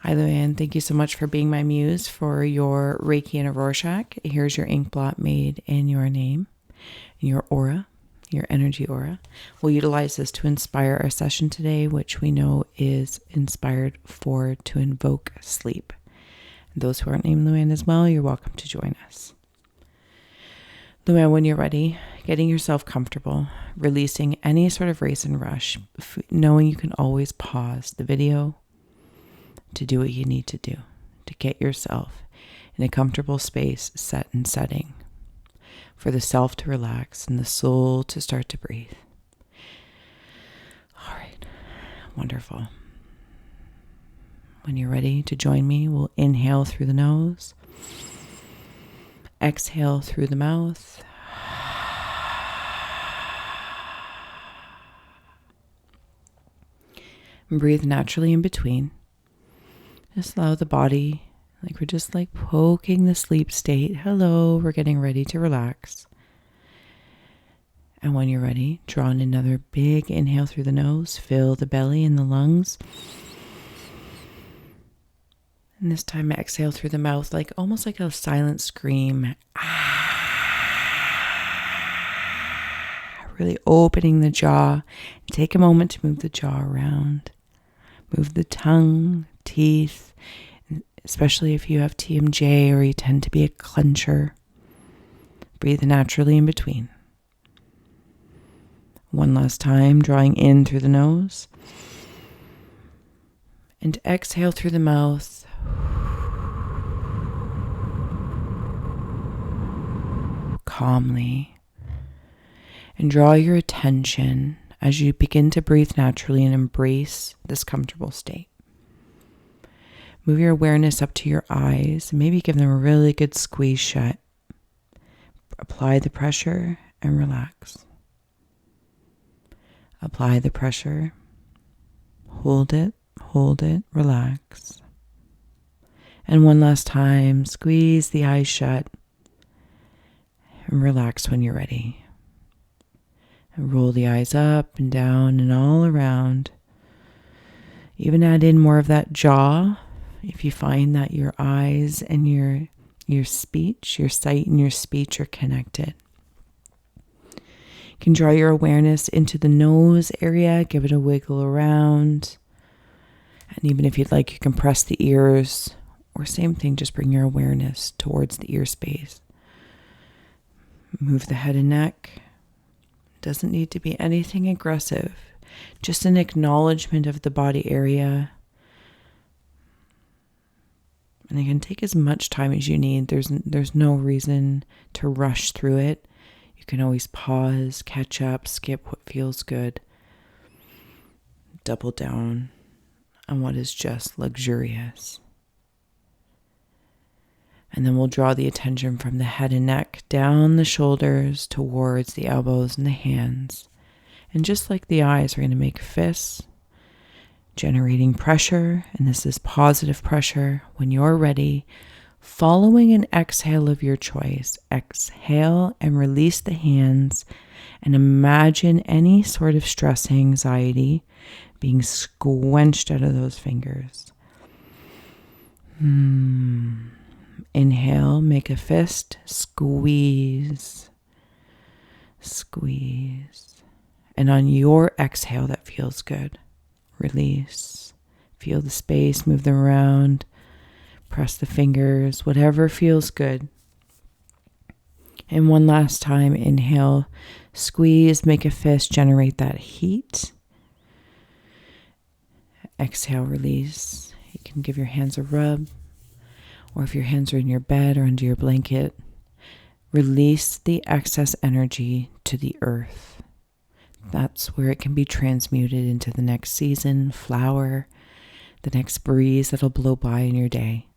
Hi, Luann. Thank you so much for being my muse for your Reiki and a Rorschach. Here's your ink blot made in your name, your aura, your energy aura. We'll utilize this to inspire our session today, which we know is inspired to invoke sleep. And those who aren't named Luann as well, you're welcome to join us. Luann, when you're ready, getting yourself comfortable, releasing any sort of race and rush, knowing you can always pause the video to do what you need to do, to get yourself in a comfortable space, set and setting, for the self to relax and the soul to start to breathe. All right, wonderful. When you're ready to join me, we'll inhale through the nose, exhale through the mouth. And breathe naturally in between. Just allow the body, like we're just like poking the sleep state. Hello, we're getting ready to relax. And when you're ready, draw in another big inhale through the nose, fill the belly and the lungs. And this time exhale through the mouth, like almost like a silent scream. Really opening the jaw. Take a moment to move the jaw around. Move the tongue, teeth, especially if you have TMJ or you tend to be a clencher. Breathe naturally in between. One last time, drawing in through the nose. And exhale through the mouth. Calmly. And draw your attention as you begin to breathe naturally and embrace this comfortable state. Move your awareness up to your eyes. Maybe give them a really good squeeze shut. Apply the pressure and relax. Apply the pressure. Hold it, relax. And one last time, squeeze the eyes shut and relax when you're ready. And roll the eyes up and down and all around. Even add in more of that jaw. If you find that your eyes and your speech, your sight and your speech are connected. You can draw your awareness into the nose area. Give it a wiggle around. And even if you'd like, you can press the ears. Or same thing, just bring your awareness towards the ear space. Move the head and neck. Doesn't need to be anything aggressive, just an acknowledgement of the body area. And it can take as much time as you need. There's no reason to rush through it. You can always pause, catch up, skip what feels good. Double down on what is just luxurious. And then we'll draw the attention from the head and neck down the shoulders towards the elbows and the hands. And just like the eyes, we're going to make fists, generating pressure. And this is positive pressure. When you're ready, following an exhale of your choice, exhale and release the hands and imagine any sort of stress, anxiety being squenched out of those fingers. Inhale, make a fist, squeeze, squeeze. And on your exhale that feels good, release. Feel the space, move them around, press the fingers, whatever feels good. And one last time, inhale, squeeze, make a fist, generate that heat. Exhale, release. You can give your hands a rub. Or if your hands are in your bed or under your blanket, release the excess energy to the earth. That's where it can be transmuted into the next season, flower, the next breeze that'll blow by in your day.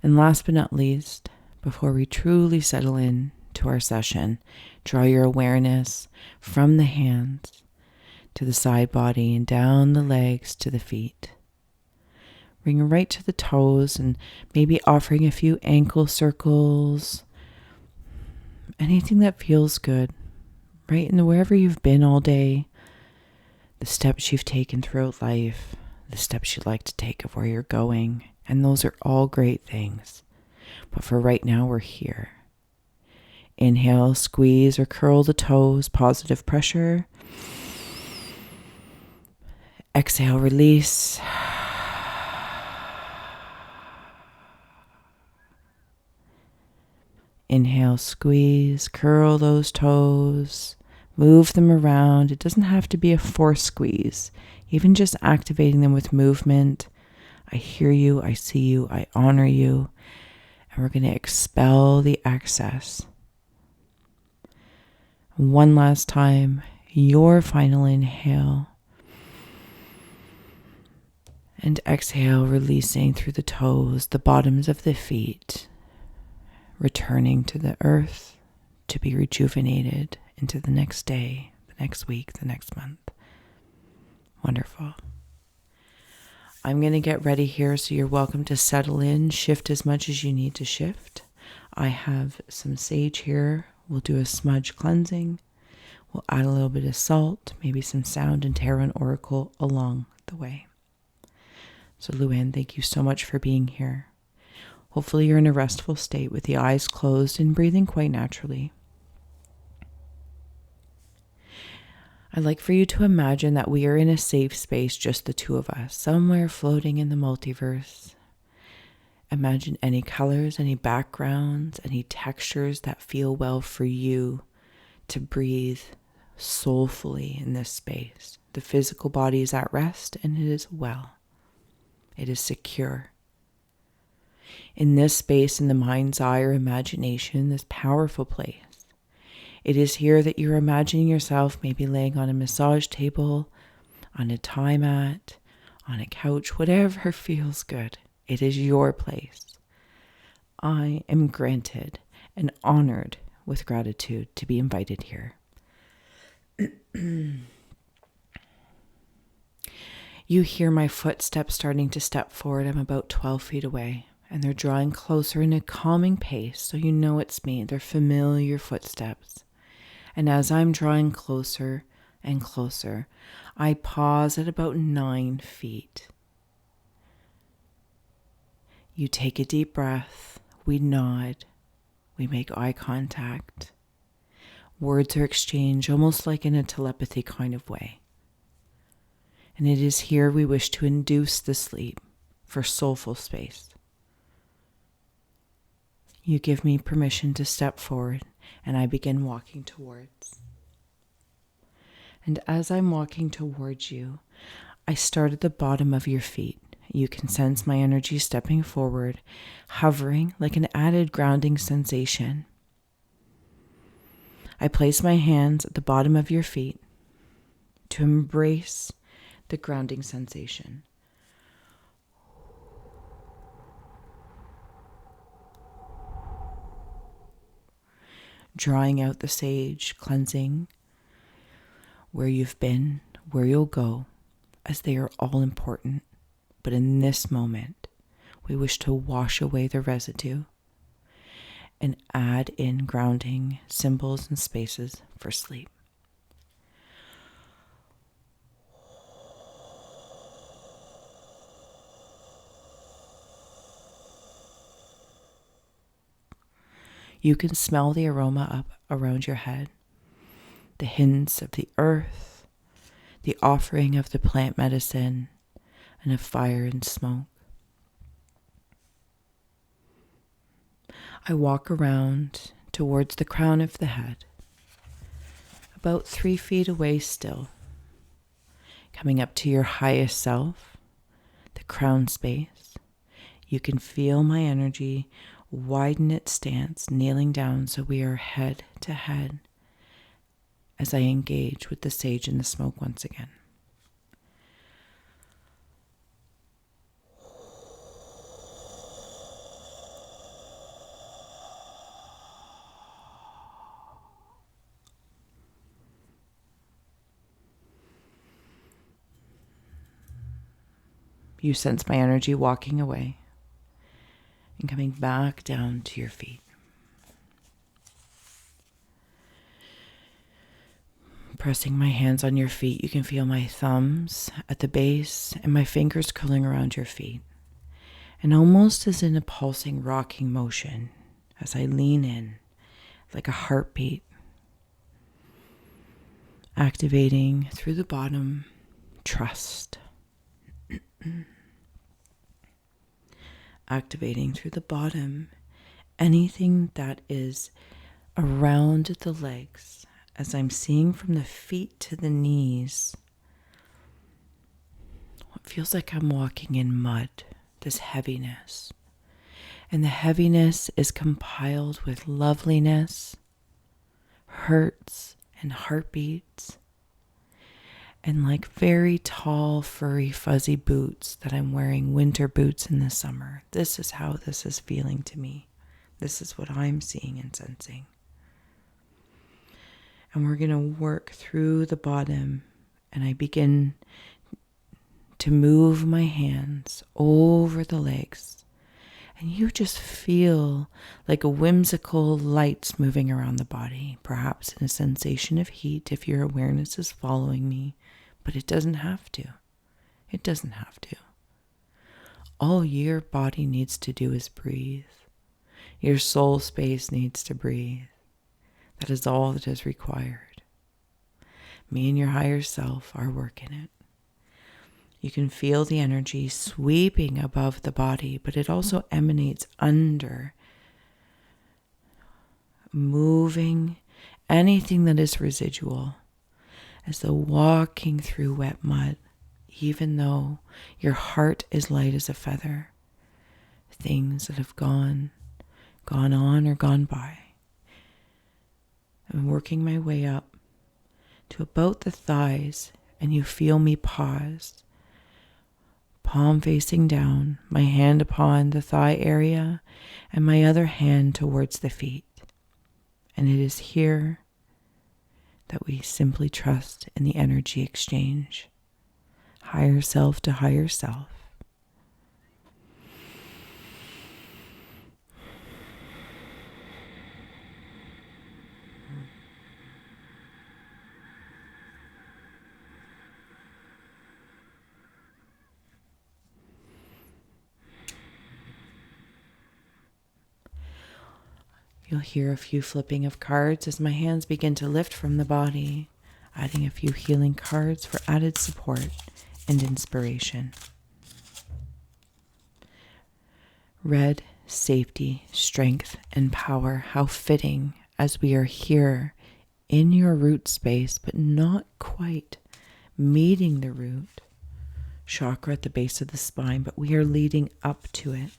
And last but not least, before we truly settle in to our session, draw your awareness from the hands to the side body and down the legs to the feet. Bring it right to the toes and maybe offering a few ankle circles. Anything that feels good. Right in wherever you've been all day. The steps you've taken throughout life. the steps you'd like to take, of where you're going. And those are all great things. But for right now, we're here. Inhale, squeeze or curl the toes, positive pressure. Exhale, release. Inhale, squeeze, curl those toes, move them around. It doesn't have to be a force squeeze, even just activating them with movement. I hear you, I see you, I honor you, and we're going to expel the excess. One last time, your final inhale. And exhale, releasing through the toes, the bottoms of the feet, returning to the earth to be rejuvenated into the next day, the next week, the next month. Wonderful. I'm going to get ready here, so you're welcome to settle in, shift as much as you need to shift. I have some sage here. We'll do a smudge cleansing. We'll add a little bit of salt, maybe some sound and tarot and oracle along the way. So Luann, thank you so much for being here. Hopefully you're in a restful state with the eyes closed and breathing quite naturally. I'd like for you to imagine that we are in a safe space, just the two of us, somewhere floating in the multiverse. Imagine any colors, any backgrounds, any textures that feel well for you to breathe soulfully in this space. The physical body is at rest and it is well. It is secure. In this space, in the mind's eye or imagination, this powerful place, it is here that you're imagining yourself maybe laying on a massage table, on a Thai mat, on a couch, whatever feels good. It is your place. I am granted and honored with gratitude to be invited here. You hear my footsteps starting to step forward. I'm about 12 feet away, and they're drawing closer in a calming pace, so you know it's me. They're familiar footsteps. And as I'm drawing closer and closer, I pause at about 9 feet. You take a deep breath. We nod. We make eye contact. Words are exchanged almost like in a telepathy kind of way. And it is here we wish to induce the sleep for soulful space. You give me permission to step forward, and I begin walking towards. And as I'm walking towards you, I start at the bottom of your feet. You can sense my energy stepping forward, hovering like an added grounding sensation. I place my hands at the bottom of your feet to embrace the grounding sensation. Drawing out the sage, cleansing where you've been, where you'll go, as they are all important. But in this moment, we wish to wash away the residue and add in grounding symbols and spaces for sleep. You can smell the aroma up around your head, the hints of the earth, the offering of the plant medicine, and of fire and smoke. I walk around towards the crown of the head, about 3 feet away still, coming up to your highest self, the crown space. You can feel my energy widen its stance, kneeling down so we are head to head as I engage with the sage and the smoke once again. You sense my energy walking away and coming back down to your feet. Pressing my hands on your feet, you can feel my thumbs at the base and my fingers curling around your feet. And almost as in a pulsing, rocking motion, as I lean in, like a heartbeat, activating through the bottom, trust. Activating through the bottom, anything that is around the legs, as I'm seeing from the feet to the knees, what feels like I'm walking in mud, this heaviness. And the heaviness is compiled with loveliness, hurts, and heartbeats, and like very tall, furry, fuzzy boots that I'm wearing, winter boots in the summer. This is how this is feeling to me. This is what I'm seeing and sensing. And we're going to work through the bottom, and I begin to move my hands over the legs. And you just feel like a whimsical lights moving around the body, perhaps in a sensation of heat if your awareness is following me, but it doesn't have to. It doesn't have to. All your body needs to do is breathe. Your soul space needs to breathe. That is all that is required. Me and your higher self are working it. You can feel the energy sweeping above the body, but it also emanates under, moving anything that is residual, as though walking through wet mud, even though your heart is light as a feather. Things that have gone on or gone by. I'm working my way up to about the thighs, and you feel me pause. Palm facing down, my hand upon the thigh area, and my other hand towards the feet. And it is here that we simply trust in the energy exchange. Higher self to higher self. You'll hear a few flipping of cards as my hands begin to lift from the body, adding a few healing cards for added support and inspiration. Red, safety, strength, and power. How fitting as we are here in your root space, but not quite meeting the root chakra at the base of the spine, but we are leading up to it.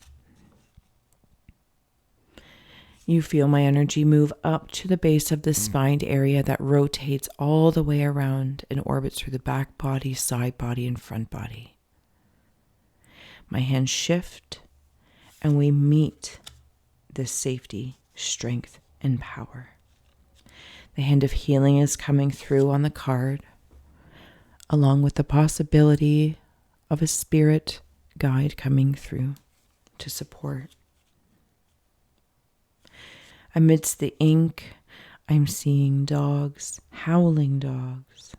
You feel my energy move up to the base of the spine area that rotates all the way around and orbits through the back body, side body, and front body. My hands shift and we meet this safety, strength, and power. The hand of healing is coming through on the card, along with the possibility of a spirit guide coming through to support. Amidst the ink, I'm seeing dogs, howling dogs,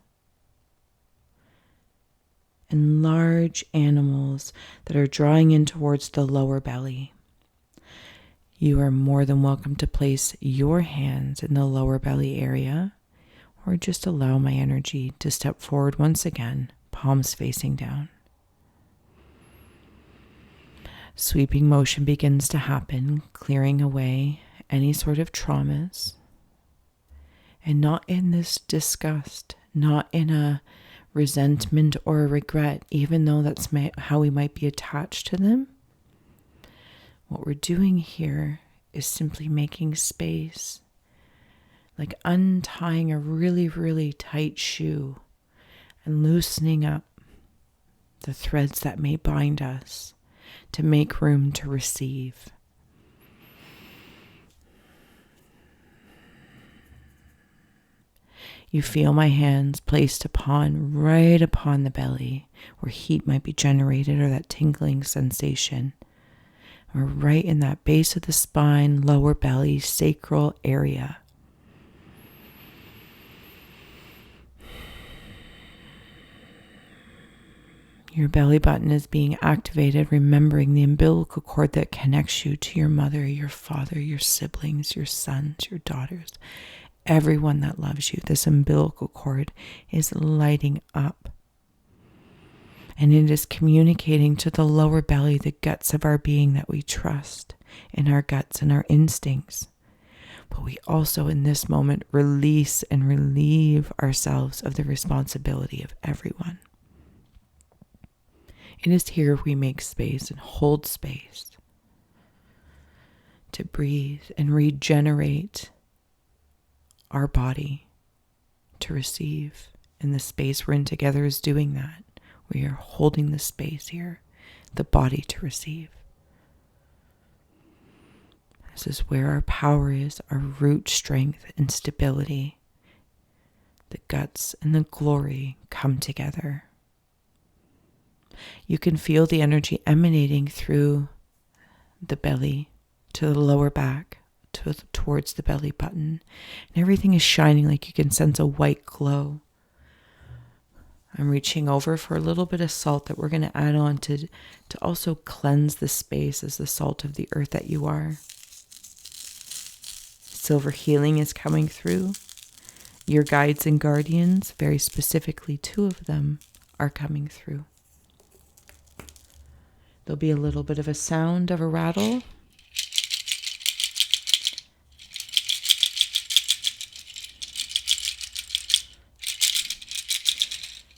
and large animals that are drawing in towards the lower belly. You are more than welcome to place your hands in the lower belly area, or just allow my energy to step forward once again, palms facing down. Sweeping motion begins to happen, clearing away any sort of traumas, and not in this disgust, not in a resentment or a regret, even though that's how we might be attached to them. What we're doing here is simply making space, like untying a really, really tight shoe and loosening up the threads that may bind us to make room to receive. You feel my hands placed right upon the belly where heat might be generated or that tingling sensation. We're right in that base of the spine, lower belly, sacral area. Your belly button is being activated, remembering the umbilical cord that connects you to your mother, your father, your siblings, your sons, your daughters, everyone that loves you. This umbilical cord is lighting up. And it is communicating to the lower belly, the guts of our being that we trust, in our guts and our instincts. But we also, in this moment, release and relieve ourselves of the responsibility of everyone. It is here we make space and hold space to breathe and regenerate our body to receive. And the space we're in together is doing that. We are holding the space here, the body to receive. This is where our power is, our root strength and stability. The guts and the glory come together. You can feel the energy emanating through the belly to the lower back, towards the belly button. And everything is shining, like you can sense a white glow. I'm reaching over for a little bit of salt that we're going to add on to also cleanse the space as the salt of the earth that you are. Silver healing is coming through. Your guides and guardians, very specifically 2 of them, are coming through. There'll be a little bit of a sound of a rattle.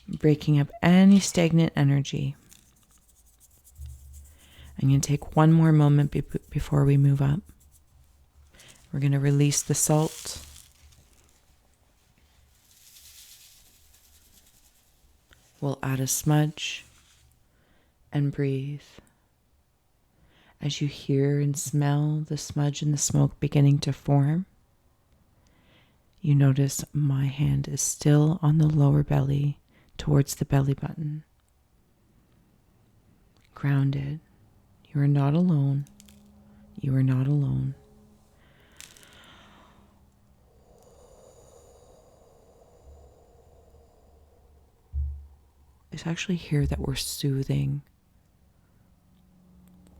Breaking up any stagnant energy. I'm going to take one more moment before we move up. We're going to release the salt. We'll add a smudge and breathe. As you hear and smell the smudge and the smoke beginning to form, you notice my hand is still on the lower belly towards the belly button. Grounded. You are not alone. You are not alone. It's actually here that we're soothing.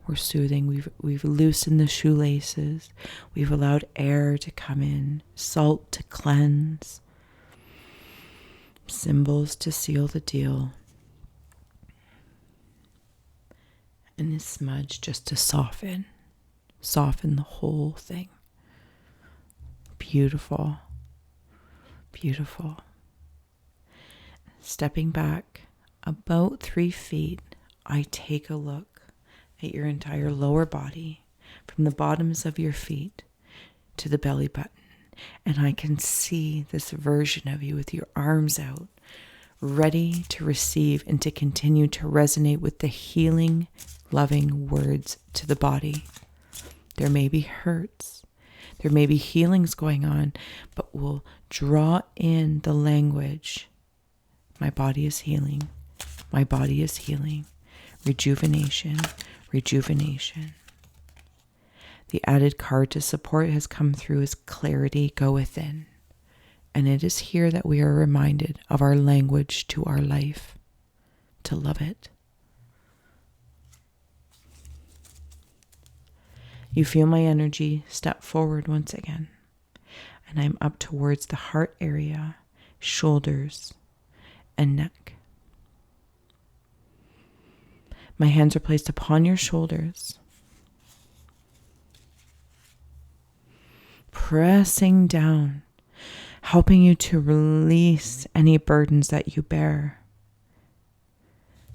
We're soothing. We've loosened the shoelaces. We've allowed air to come in, salt to cleanse, symbols to seal the deal, and this smudge just to soften the whole thing. Beautiful, beautiful. Stepping back about 3 feet, I take a look at your entire lower body, from the bottoms of your feet to the belly button. And I can see this version of you with your arms out, ready to receive and to continue to resonate with the healing, loving words to the body. There may be hurts, there may be healings going on, but we'll draw in the language. My body is healing. My body is healing. Rejuvenation. Rejuvenation. The added card to support has come through as clarity, go within. And it is here that we are reminded of our language to our life, to love it. You feel my energy step forward once again. And I'm up towards the heart area, shoulders, and neck. My hands are placed upon your shoulders, pressing down, helping you to release any burdens that you bear.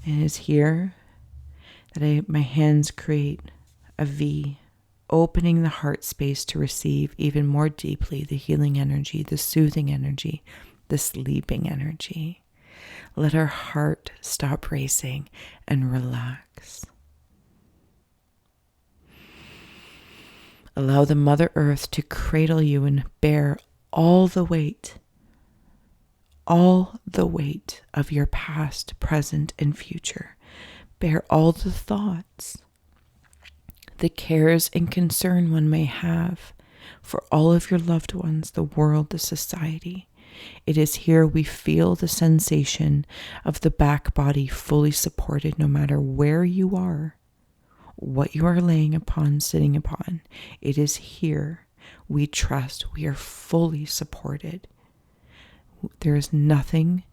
And it is here that my hands create a V, opening the heart space to receive even more deeply the healing energy, the soothing energy, the sleeping energy. Let our heart stop racing and relax. Allow the Mother Earth to cradle you and bear all the weight of your past, present, and future. Bear all the thoughts, the cares and concern one may have for all of your loved ones, the world, the society. It is here we feel the sensation of the back body fully supported no matter where you are, what you are laying upon, sitting upon. It is here we trust we are fully supported. There is nothing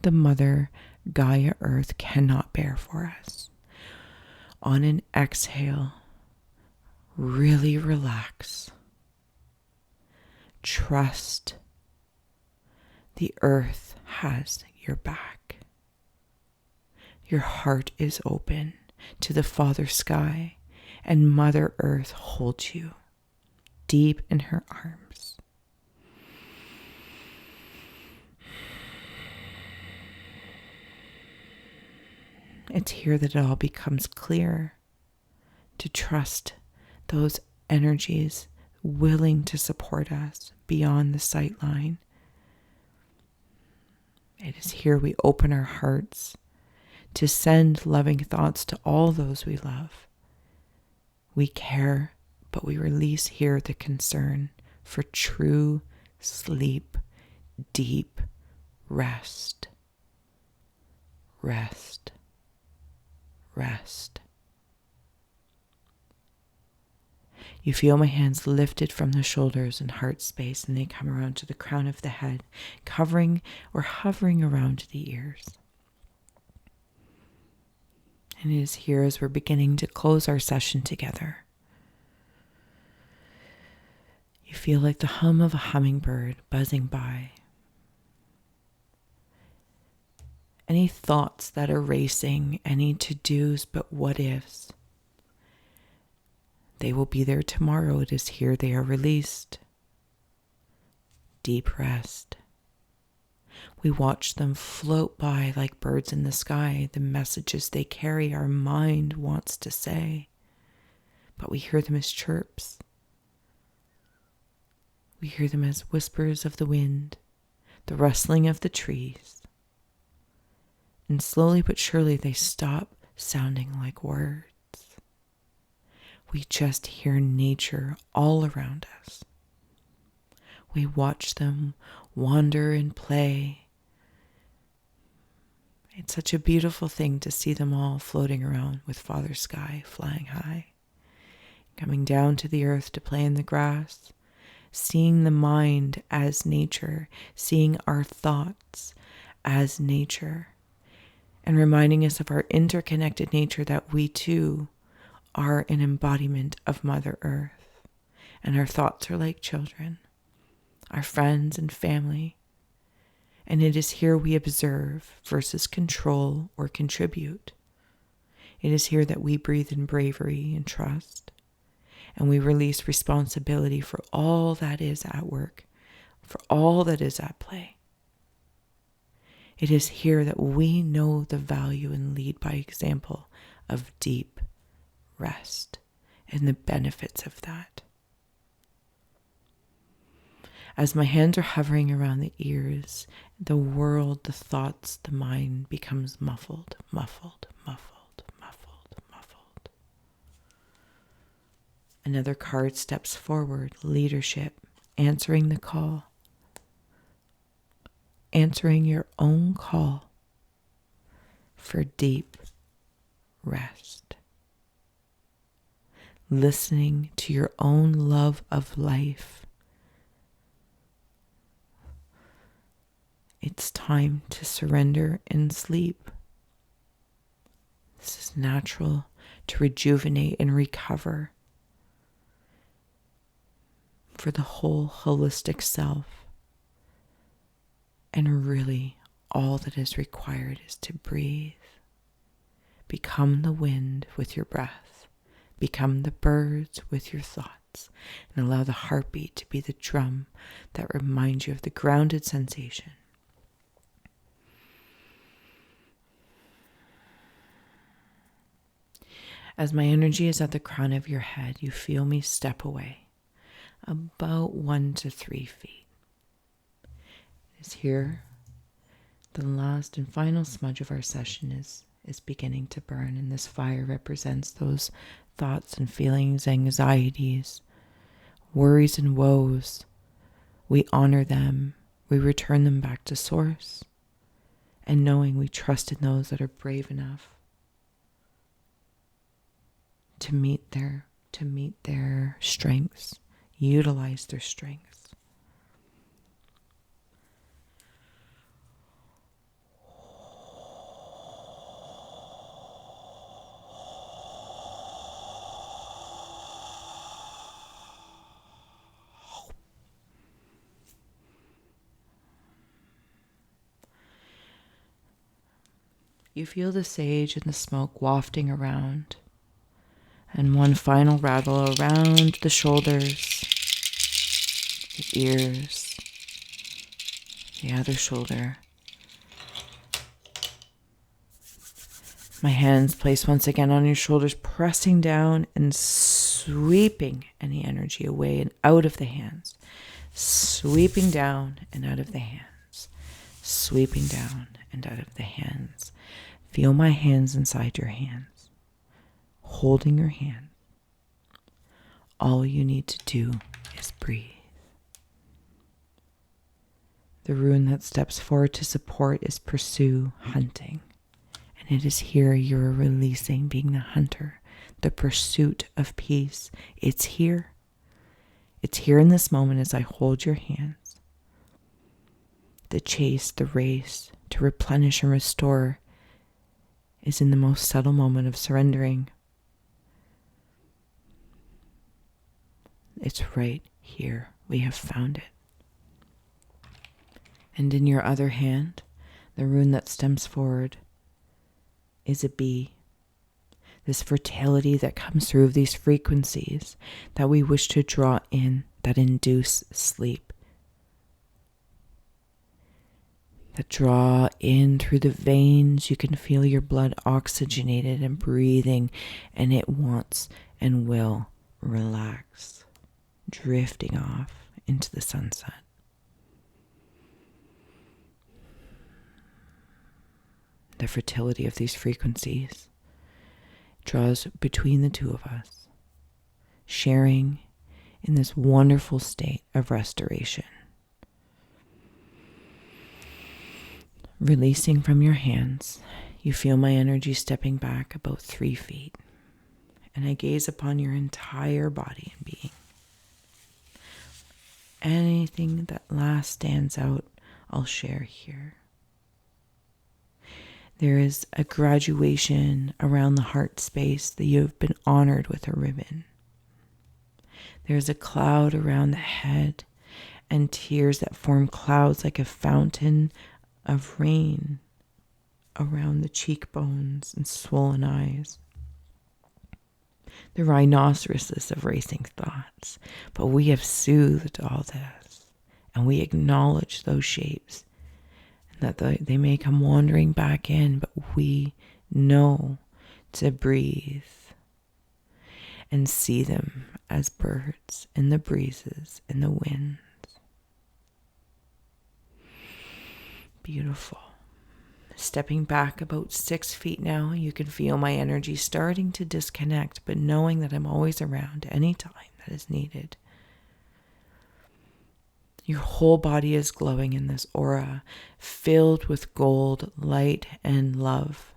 the Mother Gaia Earth cannot bear for us. On an exhale, really relax. Trust the earth has your back. Your heart is open to the Father Sky, and Mother Earth holds you deep in her arms. It's here that it all becomes clear to trust those energies willing to support us beyond the sight line. It is here we open our hearts to send loving thoughts to all those we love. We care, but we release here the concern for true sleep, deep rest. Rest. Rest. You feel my hands lifted from the shoulders and heart space, and they come around to the crown of the head, covering or hovering around the ears. And it is here as we're beginning to close our session together. You feel like the hum of a hummingbird buzzing by. Any thoughts that are racing, any to-dos but what-ifs, they will be there tomorrow. It is here they are released. Deep rest. We watch them float by like birds in the sky. The messages they carry, our mind wants to say, but we hear them as chirps. We hear them as whispers of the wind, the rustling of the trees. And slowly but surely they stop sounding like words. We just hear nature all around us. We watch them wander and play. It's such a beautiful thing to see them all floating around with Father Sky flying high, coming down to the earth to play in the grass, seeing the mind as nature, seeing our thoughts as nature, and reminding us of our interconnected nature, that we too are an embodiment of Mother Earth, and our thoughts are like children, our friends and family, and it is here we observe versus control or contribute. It is here that we breathe in bravery and trust, and we release responsibility for all that is at work, for all that is at play. It is here that we know the value and lead by example of deep rest and the benefits of that. As my hands are hovering around the ears, the world, the thoughts, the mind becomes muffled, muffled, muffled, muffled, muffled. Another card steps forward, leadership, answering the call. Answering your own call for deep rest. Listening to your own love of life. It's time to surrender and sleep. This is natural to rejuvenate and recover for the whole holistic self. And really, all that is required is to breathe. Become the wind with your breath. Become the birds with your thoughts. And allow the heartbeat to be the drum that reminds you of the grounded sensation. As my energy is at the crown of your head, you feel me step away about 1 to 3 feet. Is here. The last and final smudge of our session is beginning to burn, and this fire represents those thoughts and feelings, anxieties, worries and woes. We honor them, we return them back to Source, and knowing we trust in those that are brave enough to meet their strengths, utilize their strengths. You feel the sage and the smoke wafting around, and one final rattle around the shoulders, the ears, the other shoulder. My hands placed once again on your shoulders, pressing down and sweeping any energy away and out of the hands. Sweeping down and out of the hands. Sweeping down and out of the hands. Feel my hands inside your hands. Holding your hand. All you need to do is breathe. The rune that steps forward to support is pursue, hunting. And it is here you're releasing, being the hunter, the pursuit of peace. It's here. It's here in this moment as I hold your hands. The chase, the race, to replenish and restore is in the most subtle moment of surrendering. It's right here. We have found it. And in your other hand, the rune that stems forward is a bee. This fertility that comes through these frequencies that we wish to draw in, that induce sleep. That draw in through the veins. You can feel your blood oxygenated and breathing, and it wants and will relax, drifting off into the sunset. The fertility of these frequencies draws between the two of us, sharing in this wonderful state of restoration. Releasing from your hands, you feel my energy stepping back about 3 feet, and I gaze upon your entire body and being. Anything that last stands out, I'll share here. There is a graduation around the heart space that you have been honored with a ribbon. There's a cloud around the head and tears that form clouds like a fountain of rain around the cheekbones and swollen eyes. The rhinoceroses of racing thoughts, but we have soothed all this, and we acknowledge those shapes, and that they may come wandering back in, but we know to breathe and see them as birds in the breezes and the winds. Beautiful. Stepping back about 6 feet now, you can feel my energy starting to disconnect, but knowing that I'm always around any time that is needed. Your whole body is glowing in this aura, filled with gold, light, and love.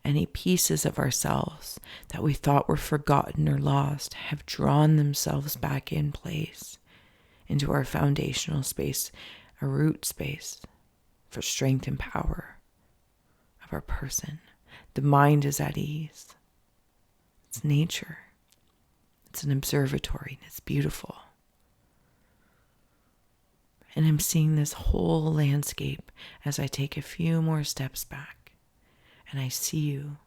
Any pieces of ourselves that we thought were forgotten or lost have drawn themselves back in place into our foundational space, a root space for strength and power of our person. The mind is at ease. It's nature. It's an observatory, and it's beautiful. And I'm seeing this whole landscape as I take a few more steps back. And I see you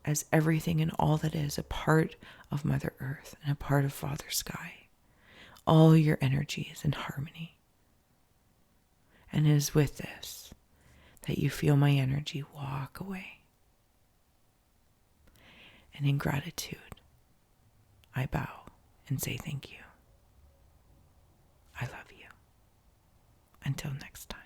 as everything and all that is a part of Mother Earth and a part of Father Sky. All your energy is in harmony. And it is with this that you feel my energy walk away. And in gratitude, I bow and say thank you. I love you. Until next time.